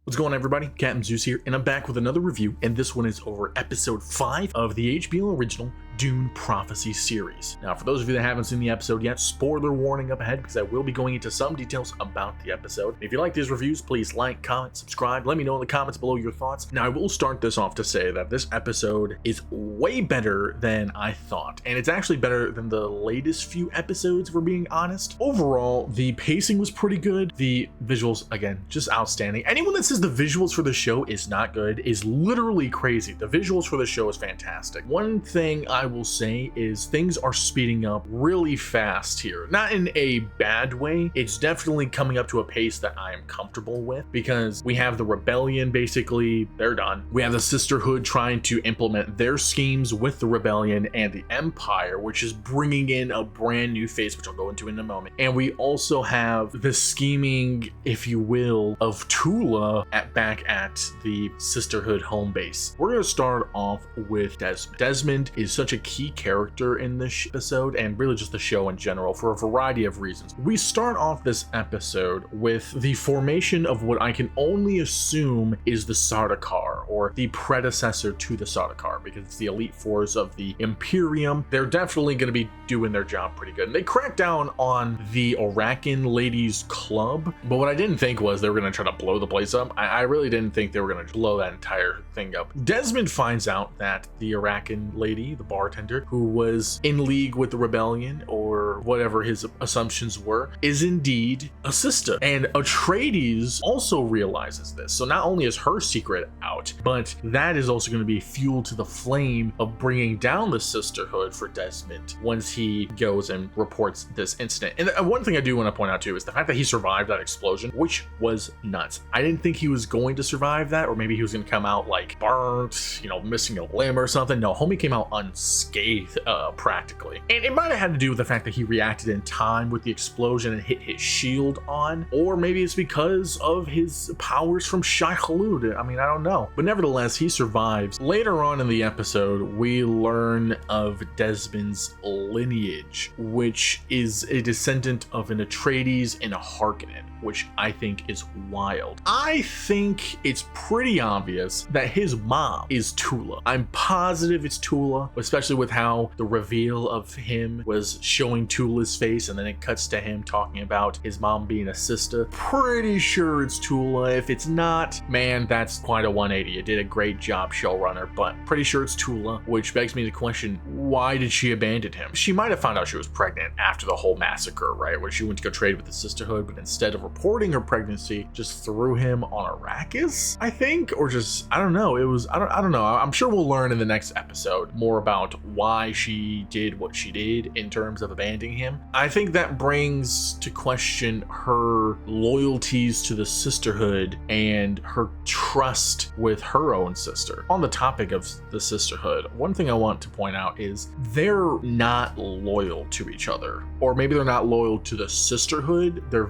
What's going on, everybody? Captain Zeus here, and I'm back with another review, and this one is over episode 5 of the HBO original Dune Prophecy series. Now, for those of you that haven't seen the episode yet, spoiler warning up ahead because I will be going into some details about the episode. If you like these reviews, please like, comment, subscribe. Let me know in the comments below your thoughts. Now, I will start this off to say that this episode is way better than I thought, and it's actually better than the latest few episodes, if we're being honest. Overall, the pacing was pretty good. The visuals, again, just outstanding. Anyone that says the visuals for the show is not good is literally crazy. The visuals for the show is fantastic. One thing I will say is things are speeding up really fast here. Not in a bad way. It's definitely coming up to a pace that I am comfortable with because we have the rebellion, basically, they're done. We have the Sisterhood trying to implement their schemes with the rebellion and the Empire, which is bringing in a brand new face, which I'll go into in a moment. And we also have the scheming, if you will, of Tula back at the Sisterhood home base. We're going to start off with Desmond. Desmond is such a key character in this episode and really just the show in general for a variety of reasons. We start off this episode with the formation of what I can only assume is the Sardaukar, or the predecessor to the Sardaukar, because it's the elite force of the Imperium. They're definitely going to be doing their job pretty good. And they cracked down on the Arakan Ladies Club, but what I didn't think was they were going to try to blow the place up. I really didn't think they were going to blow that entire thing up. Desmond finds out that the Arakan lady, the bartender, who was in league with the rebellion, or whatever his assumptions were, is indeed a sister. And Atreides also realizes this. So not only is her secret out, but that is also going to be fuel to the flame of bringing down the Sisterhood for Desmond once he goes and reports this incident. And one thing I do want to point out too is the fact that he survived that explosion, which was nuts. I didn't think he was going to survive that, or maybe he was going to come out like burnt, missing a limb or something. No, homie came out unscathed, practically. And it might have had to do with the fact that he reacted in time with the explosion and hit his shield on, or maybe it's because of his powers from Shai Hulud. I mean, I don't know. But nevertheless, he survives. Later on in the episode, we learn of Desmond's lineage, which is a descendant of an Atreides and a Harkonnen, which I think is wild. I think it's pretty obvious that his mom is Tula. I'm positive it's Tula, especially with how the reveal of him was showing Tula's face and then it cuts to him talking about his mom being a sister. Pretty sure it's Tula. If it's not, man, that's quite a 180. You did a great job, showrunner, but pretty sure it's Tula, which begs me to question, why did she abandon him? She might have found out she was pregnant after the whole massacre, right? Where she went to go trade with the Sisterhood, but instead of reporting her pregnancy, just threw him on Arrakis, I think, or just, I don't know. It was, I don't know. I'm sure we'll learn in the next episode more about why she did what she did in terms of abandoning him. I think that brings to question her loyalties to the Sisterhood and her trust with her own sister. On the topic of the Sisterhood, one thing I want to point out is they're not loyal to each other, or maybe they're not loyal to the Sisterhood. They're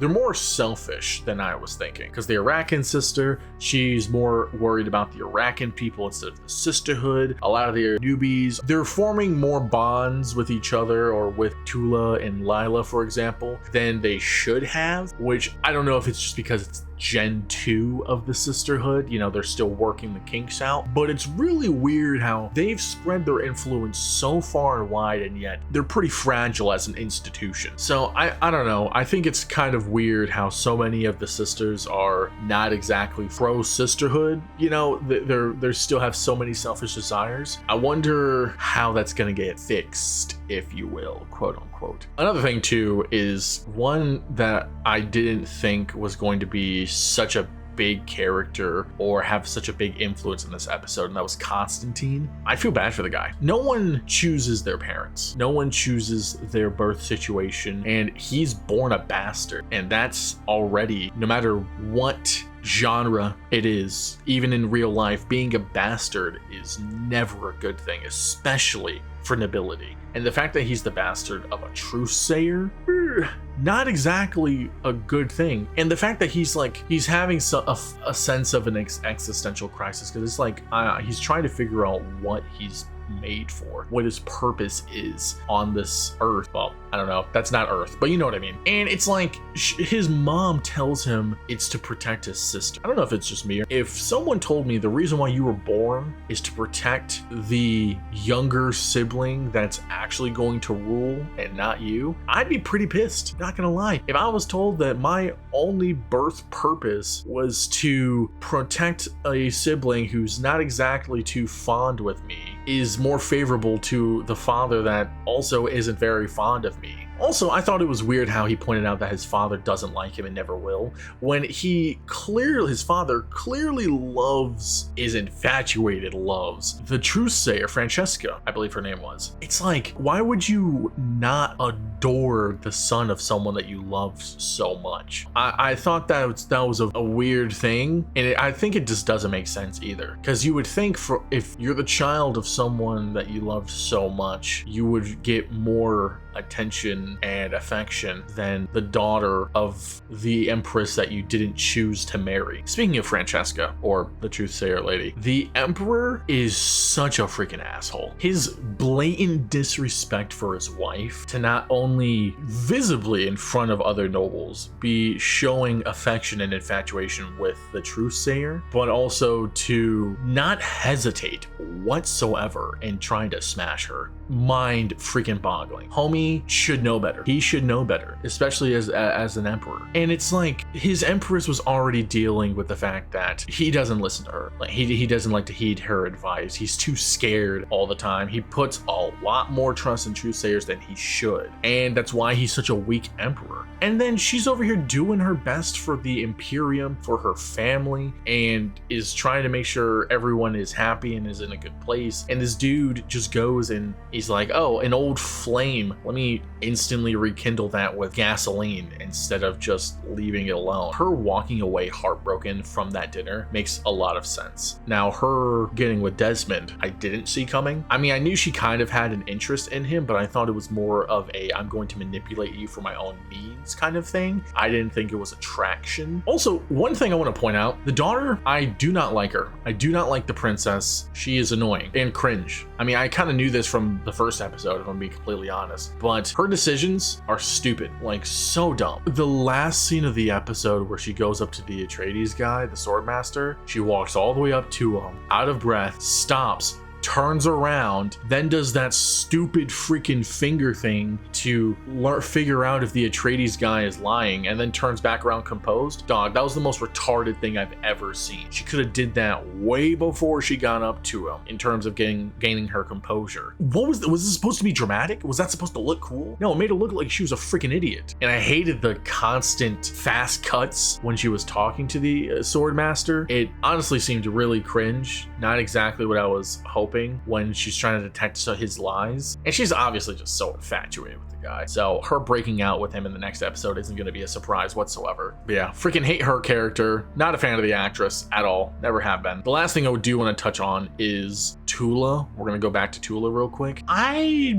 more selfish than I was thinking, because the Arakan sister, she's more worried about the Arakan people instead of the Sisterhood. A lot of the newbies, they're forming more bonds with each other, or with Tula and Lila, for example, than they should have, which I don't know if it's just because it's Gen 2 of the Sisterhood, they're still working the kinks out, but it's really weird how they've spread their influence so far and wide, and yet they're pretty fragile as an institution. So I don't know. I think it's kind of weird how so many of the sisters are not exactly pro Sisterhood. They still have so many selfish desires. I wonder how that's going to get fixed, if you will, quote unquote. Another thing too is one that I didn't think was going to be such a big character or have such a big influence in this episode, and that was Constantine. I feel bad for the guy. No one chooses their parents. No one chooses their birth situation, and he's born a bastard, and that's already, no matter what genre it is, even in real life, being a bastard is never a good thing, especially for nobility. And the fact that he's the bastard of a truthsayer, not exactly a good thing. And the fact that he's having a sense of an existential crisis, because it's like he's trying to figure out what he's made for, what his purpose is on this earth. Well, I don't know, that's not Earth, but you know what I mean. And it's like his mom tells him it's to protect his sister. I don't know if it's just me, or if someone told me the reason why you were born is to protect the younger sibling that's actually going to rule and not you, I'd be pretty pissed, not gonna lie. If I was told that my only birth purpose was to protect a sibling who's not exactly too fond with me, is more favorable to the father that also isn't very fond of me. Also, I thought it was weird how he pointed out that his father doesn't like him and never will, when his father clearly is infatuated, loves the truthsayer, Francesca, I believe her name was. It's like, why would you not adore the son of someone that you love so much? I thought that was a weird thing, and I think it just doesn't make sense either. Because you would think if you're the child of someone that you loved so much, you would get more attention and affection than the daughter of the empress that you didn't choose to marry. Speaking of Francesca, or the truthsayer lady, the emperor is such a freaking asshole. His blatant disrespect for his wife, to not only visibly in front of other nobles be showing affection and infatuation with the truthsayer, but also to not hesitate whatsoever in trying to smash her. Mind freaking boggling. Homie should know better. He should know better, especially as an emperor. And it's like his empress was already dealing with the fact that he doesn't listen to her. Like he doesn't like to heed her advice. He's too scared all the time. He puts a lot more trust in truthsayers than he should. And that's why he's such a weak emperor. And then she's over here doing her best for the Imperium, for her family, and is trying to make sure everyone is happy and is in a good place. And this dude just goes and he's like, oh, an old flame. Let me instantly rekindle that with gasoline instead of just leaving it alone. Her walking away heartbroken from that dinner makes a lot of sense. Now, her getting with Desmond, I didn't see coming. I mean, I knew she kind of had an interest in him, but I thought it was more of I'm going to manipulate you for my own means kind of thing. I didn't think it was attraction. Also, one thing I want to point out, the daughter, I do not like her. I do not like the princess. She is annoying and cringe. I mean, I kind of knew this from the first episode, if I'm being completely honest, but her decisions are stupid, like so dumb. The last scene of the episode where she goes up to the Atreides guy, the swordmaster, she walks all the way up to him, out of breath, stops, turns around, then does that stupid freaking finger thing to figure out if the Atreides guy is lying, and then turns back around composed. Dog, that was the most retarded thing I've ever seen. She could have did that way before she got up to him in terms of gaining her composure. Was this supposed to be dramatic? Was that supposed to look cool? No, it made it look like she was a freaking idiot. And I hated the constant fast cuts when she was talking to the swordmaster. It honestly seemed really cringe. Not exactly what I was hoping when she's trying to detect his lies. And she's obviously just so infatuated with the guy. So her breaking out with him in the next episode isn't going to be a surprise whatsoever. But yeah, freaking hate her character. Not a fan of the actress at all. Never have been. The last thing I do want to touch on is Tula. We're going to go back to Tula real quick. I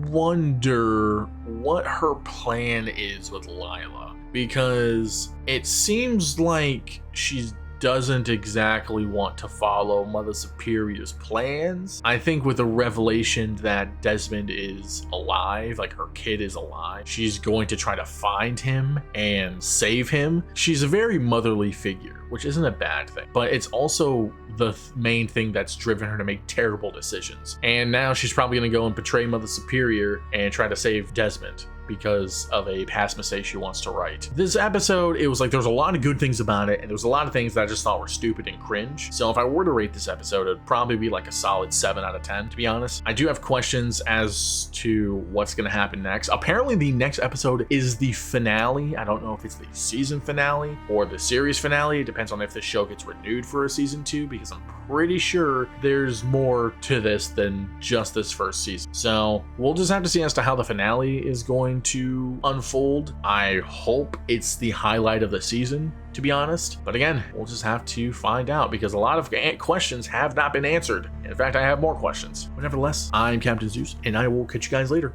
wonder what her plan is with Lila, because it seems like she doesn't exactly want to follow Mother Superior's plans. I think with the revelation that Desmond is alive, like her kid is alive, she's going to try to find him and save him. She's a very motherly figure, which isn't a bad thing, but it's also the main thing that's driven her to make terrible decisions. And now she's probably going to go and betray Mother Superior and try to save Desmond because of a past mistake she wants to right. This episode, it was like there's a lot of good things about it, and there was a lot of things that I just thought were stupid and cringe. So if I were to rate this episode, it'd probably be like a solid 7 out of 10, to be honest. I do have questions as to what's going to happen next. Apparently the next episode is the finale. I don't know if it's the season finale or the series finale. It depends on if the show gets renewed for a season 2, because I'm pretty sure there's more to this than just this first season. So we'll just have to see as to how the finale is going to unfold. I hope it's the highlight of the season, to be honest. But again, we'll just have to find out, because a lot of questions have not been answered. In fact, I have more questions. But nevertheless, I'm Captain Zeus, and I will catch you guys later.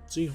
See you.